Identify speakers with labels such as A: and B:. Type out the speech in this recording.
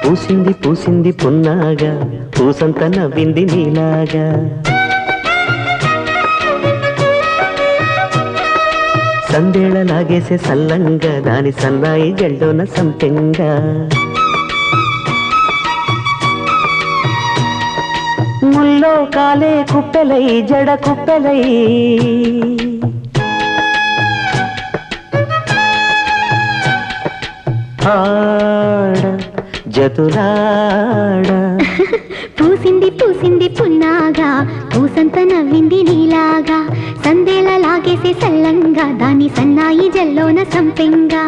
A: పూసింది పూసింది పున్నాగా పూసంత నవ్వింది నీలాగా సందేళ లాగేసే సల్లంగా దాని సన్నాయి జల్లోన సంపెంగా ముల్లో కాలే కుప్పెలై జడ కుప్పెలై ఆడ జతులాడ
B: పూసింది పూసింది పున్నాగా పూసంత నవ్వింది నీలాగా సందేల లాగేసే సల్లంగా దాని సన్నాయి జల్లోన సంపెంగా